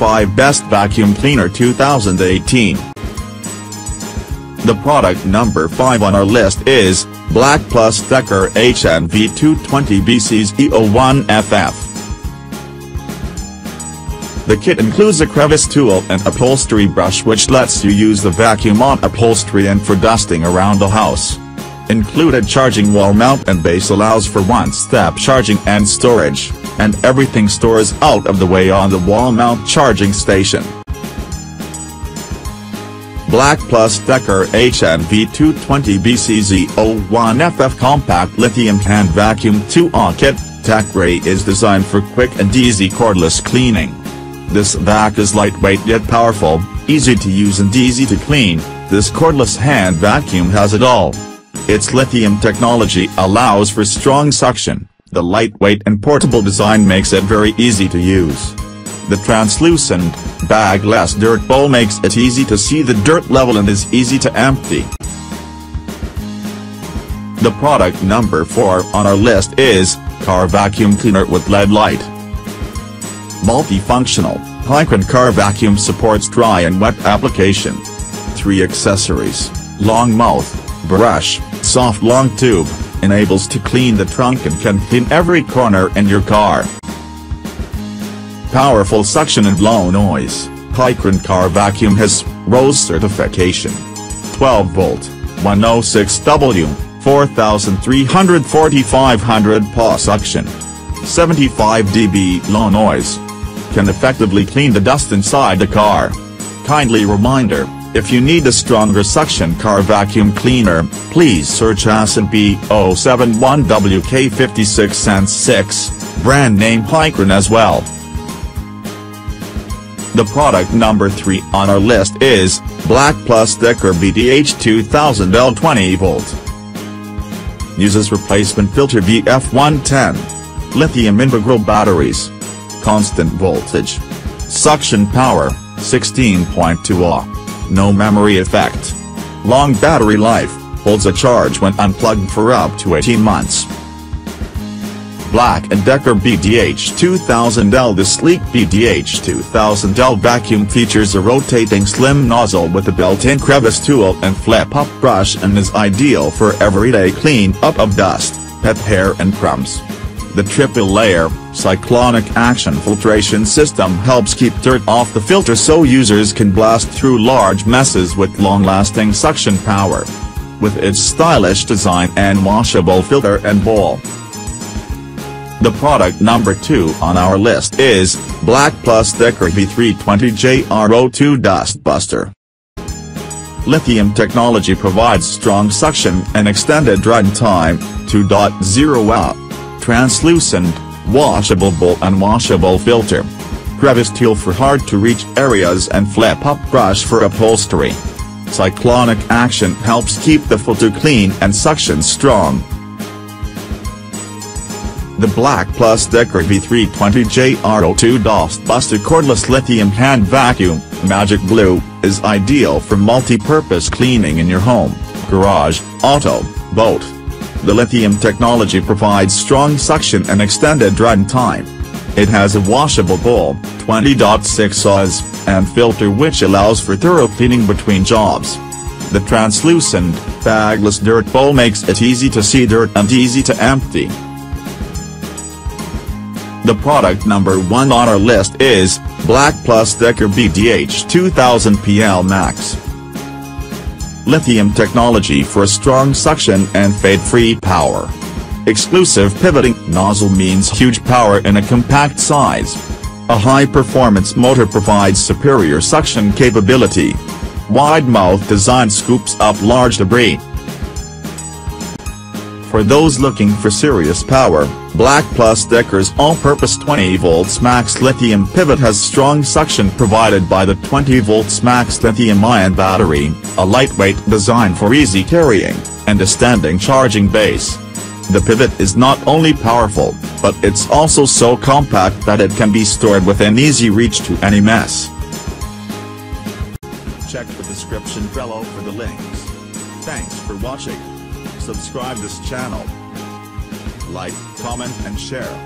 5 Best Vacuum Cleaner 2018. The product number 5 on our list is Black+Decker HNV 220BC's E01FF. The kit includes a crevice tool and upholstery brush which lets you use the vacuum on upholstery and for dusting around the house. Included charging wall mount and base allows for one-step charging and storage, and everything stores out of the way on the wall mount charging station. Black+Decker HNV 220BC's E01FF Compact Lithium Hand Vacuum 2A Kit, Tech Grade is designed for quick and easy cordless cleaning. This vac is lightweight yet powerful, easy to use and easy to clean. This cordless hand vacuum has it all. Its lithium technology allows for strong suction. The lightweight and portable design makes it very easy to use. The translucent, bagless dirt bowl makes it easy to see the dirt level and is easy to empty. The product number 4 on our list is Car Vacuum Cleaner with LED Light. Multifunctional, high-end car vacuum supports dry and wet application. 3 accessories: long mouth, brush, soft long tube, enables to clean the trunk and can clean every corner in your car. Powerful suction and low noise, high-end car vacuum has RoHS certification. 12-volt, 106W, 4340-500 PA suction. 75 dB low noise. Can effectively clean the dust inside the car. Kindly reminder, if you need a stronger suction car vacuum cleaner, please search S&P 071WK56N6, brand name Hicron as well. The product number 3 on our list is Black+Decker BDH 2000L 20V. Uses replacement filter VF110. Lithium integral batteries. Constant voltage. Suction power, 16.2 Ah. No memory effect. Long battery life, holds a charge when unplugged for up to 18 months. Black+Decker BDH 2000L. The sleek BDH 2000L vacuum features a rotating slim nozzle with a built-in crevice tool and flip-up brush and is ideal for everyday clean-up of dust, pet hair and crumbs. The triple-layer, cyclonic action filtration system helps keep dirt off the filter so users can blast through large messes with long-lasting suction power. With its stylish design and washable filter and bowl. The product number 2 on our list is Black+Decker V320JRO2 Dustbuster. Lithium technology provides strong suction and extended run time, 2.0 Ah. Translucent, washable bowl and washable filter. Crevice tool for hard-to-reach areas and flip-up brush for upholstery. Cyclonic action helps keep the filter clean and suction strong. The Black+Decker V320JRO2 Dustbuster cordless lithium hand vacuum, Magic Blue, is ideal for multi-purpose cleaning in your home, garage, auto, boat. The lithium technology provides strong suction and extended run time. It has a washable bowl, 20.6 Ahs, and filter which allows for thorough cleaning between jobs. The translucent, bagless dirt bowl makes it easy to see dirt and easy to empty. The product number 1 on our list is Black+Decker BDH 2000 PL Max. Lithium technology for strong suction and fade-free power. Exclusive pivoting nozzle means huge power in a compact size. A high-performance motor provides superior suction capability. Wide mouth design scoops up large debris. For those looking for serious power, Black+Decker's all-purpose 20V Max Lithium Pivot has strong suction provided by the 20V Max lithium-ion battery, a lightweight design for easy carrying, and a standing charging base. The pivot is not only powerful, but it's also so compact that it can be stored within easy reach to any mess. Check the description below for the links. Thanks for watching. Subscribe this channel. Like, comment and share.